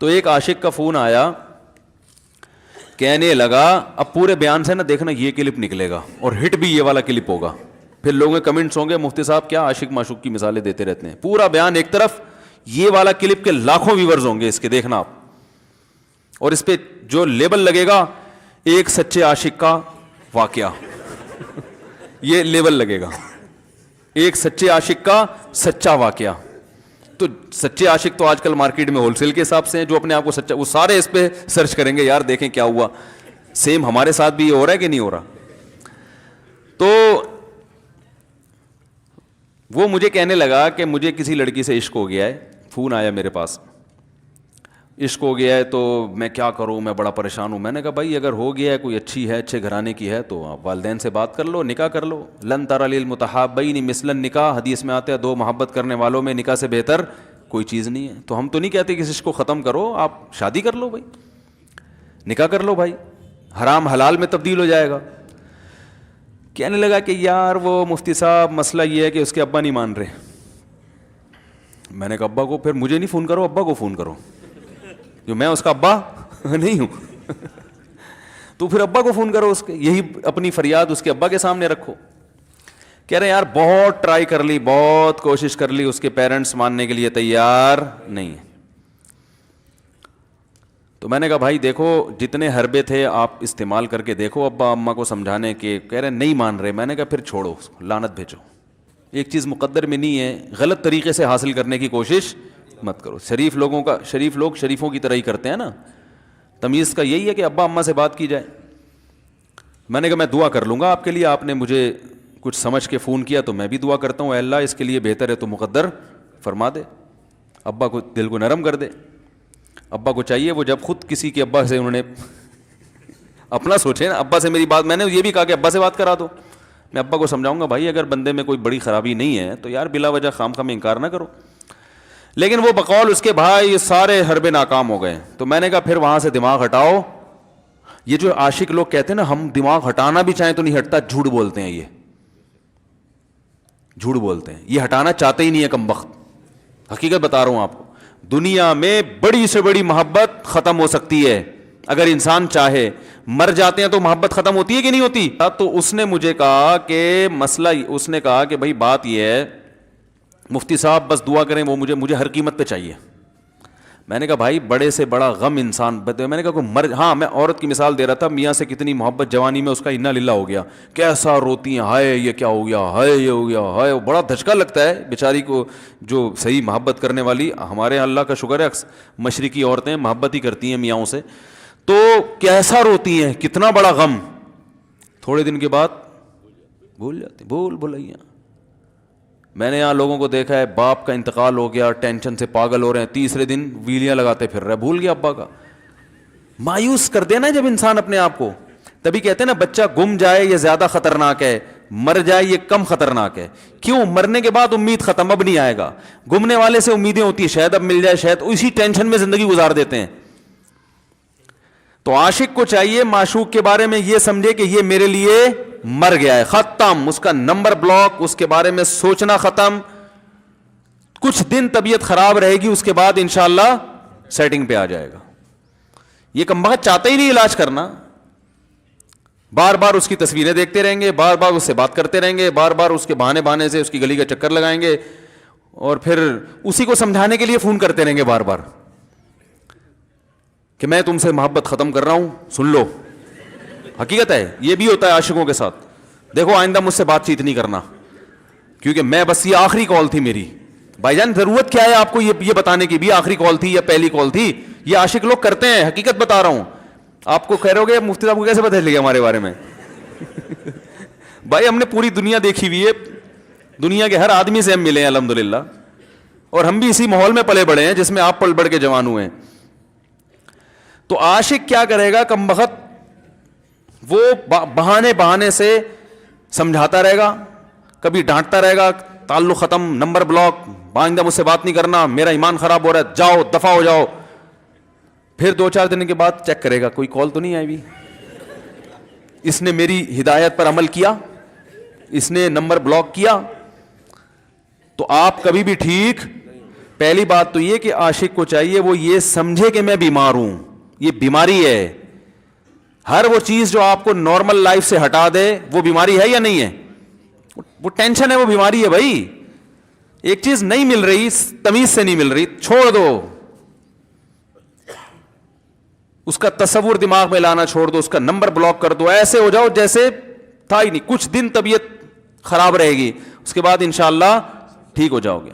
تو ایک عاشق کا فون آیا, کہنے لگا اب پورے بیان سے نا دیکھنا یہ کلپ نکلے گا اور ہٹ بھی یہ والا کلپ ہوگا, پھر لوگوں کے کمنٹس ہوں گے مفتی صاحب کیا عاشق معشوق کی مثالیں دیتے رہتے ہیں. پورا بیان ایک طرف, یہ والا کلپ کے لاکھوں ویورز ہوں گے اس کے, دیکھنا آپ, اور اس پہ جو لیبل لگے گا ایک سچے عاشق کا واقعہ, یہ لیبل لگے گا, ایک سچے عاشق کا سچا واقعہ. تو سچے عاشق تو آج کل مارکیٹ میں ہول سیل کے حساب سے ہیں, جو اپنے آپ کو سچا, وہ سارے اس پہ سرچ کریں گے, یار دیکھیں کیا ہوا, سیم ہمارے ساتھ بھی یہ ہو رہا ہے کہ نہیں ہو رہا. تو وہ مجھے کہنے لگا کہ مجھے کسی لڑکی سے عشق ہو گیا ہے, فون آیا میرے پاس, عشق ہو گیا ہے تو میں کیا کروں, میں بڑا پریشان ہوں. میں نے کہا بھائی اگر ہو گیا ہے, کوئی اچھی ہے, اچھے گھرانے کی ہے, تو آپ والدین سے بات کر لو, نکاح کر لو. لن تر للمتحابین مثل النکاح, حدیث میں آتا ہے دو محبت کرنے والوں میں نکاح سے بہتر کوئی چیز نہیں ہے. تو ہم تو نہیں کہتے کہ اس عشق کو ختم کرو, آپ شادی کر لو بھائی, نکاح کر لو بھائی, حرام حلال میں تبدیل ہو جائے گا. کہنے لگا کہ یار وہ مفتی صاحب مسئلہ یہ ہے کہ اس کے ابا نہیں مان رہے. میں نے کہا ابا کو, پھر مجھے نہیں فون کرو, ابا کو فون کرو, جو میں اس کا ابا نہیں ہوں. تو پھر ابا کو فون کرو, اس کے یہی اپنی فریاد اس کے ابا کے سامنے رکھو. کہہ رہے یار بہت ٹرائی کر لی, بہت کوشش کر لی, اس کے پیرنٹس ماننے کے لیے تیار نہیں ہے. تو میں نے کہا بھائی دیکھو جتنے حربے تھے آپ استعمال کر کے دیکھو ابا اماں کو سمجھانے کے, کہہ رہے نہیں مان رہے. میں نے کہا پھر چھوڑو, لعنت بھیجو, ایک چیز مقدر میں نہیں ہے, غلط طریقے سے حاصل کرنے کی کوشش مت کرو. شریف لوگوں کا, شریف لوگ شریفوں کی طرح ہی کرتے ہیں نا, تمیز کا یہی ہے کہ ابا اماں سے بات کی جائے. میں نے کہا میں دعا کر لوں گا آپ کے لیے, آپ نے مجھے کچھ سمجھ کے فون کیا تو میں بھی دعا کرتا ہوں, اے اللہ اس کے لیے بہتر ہے تو مقدر فرما دے, ابا کو دل کو نرم کر دے. ابا کو چاہیے وہ جب خود کسی کے ابا سے انہوں نے اپنا سوچے نا, ابا سے میری بات, میں نے یہ بھی کہا کہ ابا سے بات کرا دو. میں ابا کو سمجھاؤں گا بھائی اگر بندے میں کوئی بڑی خرابی نہیں ہے تو یار بلا وجہ خام خام انکار نہ کرو. لیکن وہ بقول اس کے بھائی یہ سارے حربے ناکام ہو گئے. تو میں نے کہا پھر وہاں سے دماغ ہٹاؤ. یہ جو عاشق لوگ کہتے ہیں نا ہم دماغ ہٹانا بھی چاہیں تو نہیں ہٹتا, جھوٹ بولتے ہیں, یہ جھوٹ بولتے ہیں, یہ ہٹانا چاہتے ہی نہیں ہے کمبخت. حقیقت بتا رہا ہوں آپ کو, دنیا میں بڑی سے بڑی محبت ختم ہو سکتی ہے اگر انسان چاہے. مر جاتے ہیں تو محبت ختم ہوتی ہے کہ نہیں ہوتی. تو اس نے مجھے کہا کہ مسئلہ, اس نے کہا کہ بھائی بات یہ ہے مفتی صاحب بس دعا کریں, وہ مجھے ہر قیمت پہ چاہیے. میں نے کہا بھائی بڑے سے بڑا غم انسان, میں نے کہا کوئی ہاں میں عورت کی مثال دے رہا تھا, میاں سے کتنی محبت جوانی میں اس کا انا للہ ہو گیا, کیسا روتی ہیں, ہائے یہ کیا ہو گیا, ہائے یہ ہو گیا, ہائے, بڑا دھچکا لگتا ہے بیچاری کو. جو صحیح محبت کرنے والی, ہمارے اللہ کا شکر ہے مشرقی عورتیں محبت ہی کرتی ہیں میاں سے, تو کیسا روتی ہیں, کتنا بڑا غم. تھوڑے دن کے بعد بھول جاتی, بھول بھلائیاں. میں نے یہاں لوگوں کو دیکھا ہے باپ کا انتقال ہو گیا, ٹینشن سے پاگل ہو رہے ہیں, تیسرے دن ویلیاں لگاتے پھر رہے, بھول گیا ابا کا. مایوس کر دینا جب انسان اپنے آپ کو. تبھی کہتے ہیں نا بچہ گم جائے یہ زیادہ خطرناک ہے, مر جائے یہ کم خطرناک ہے. کیوں؟ مرنے کے بعد امید ختم, اب نہیں آئے گا. گمنے والے سے امیدیں ہوتی ہیں شاید اب مل جائے, شاید اسی ٹینشن میں زندگی گزار دیتے ہیں. تو عاشق کو چاہیے معشوق کے بارے میں یہ سمجھے کہ یہ میرے لیے مر گیا ہے, ختم, اس کا نمبر بلاک, اس کے بارے میں سوچنا ختم. کچھ دن طبیعت خراب رہے گی, اس کے بعد انشاءاللہ سیٹنگ پہ آ جائے گا. یہ کمبخت چاہتا ہی نہیں علاج کرنا, بار بار اس کی تصویریں دیکھتے رہیں گے, بار بار اس سے بات کرتے رہیں گے, بار بار اس کے بہانے سے اس کی گلی کا چکر لگائیں گے, اور پھر اسی کو سمجھانے کے لیے فون کرتے رہیں گے بار بار کہ میں تم سے محبت ختم کر رہا ہوں, سن لو. حقیقت ہے یہ بھی ہوتا ہے عاشقوں کے ساتھ. دیکھو آئندہ مجھ سے بات چیت نہیں کرنا کیونکہ میں بس یہ آخری کال تھی میری. بھائی جان ضرورت کیا ہے آپ کو یہ بتانے کی بھی آخری کال تھی یا پہلی کال تھی؟ یہ عاشق لوگ کرتے ہیں, حقیقت بتا رہا ہوں. آپ کو کہہ رہے ہو گے مفتی صاحب کو کیسے پتہ چل گیا ہمارے بارے میں؟ بھائی ہم نے پوری دنیا دیکھی ہوئی ہے, دنیا کے ہر آدمی سے ہم ملے ہیں الحمدللہ, اور ہم بھی اسی ماحول میں پلے بڑے ہیں جس میں آپ پل بڑھ کے جوان ہوئے ہیں. تو عاشق کیا کرے گا کمبخت, وہ بہانے سے سمجھاتا رہے گا, کبھی ڈانٹتا رہے گا, تعلق ختم, نمبر بلاک, آئندہ مجھ سے بات نہیں کرنا, میرا ایمان خراب ہو رہا ہے, جاؤ دفع ہو جاؤ. پھر 2-4 دن کے بعد چیک کرے گا کوئی کال تو نہیں آئی بھی, اس نے میری ہدایت پر عمل کیا, اس نے نمبر بلاک کیا. تو آپ کبھی بھی ٹھیک پہلی بات تو یہ کہ عاشق کو چاہیے وہ یہ سمجھے کہ میں بیمار ہوں, یہ بیماری ہے. ہر وہ چیز جو آپ کو نارمل لائف سے ہٹا دے وہ بیماری ہے یا نہیں ہے؟ وہ ٹینشن ہے, وہ بیماری ہے بھائی. ایک چیز نہیں مل رہی, تمیز سے نہیں مل رہی, چھوڑ دو, اس کا تصور دماغ میں لانا چھوڑ دو, اس کا نمبر بلاک کر دو, ایسے ہو جاؤ جیسے تھا ہی نہیں. کچھ دن طبیعت خراب رہے گی, اس کے بعد انشاءاللہ ٹھیک ہو جاؤ گے.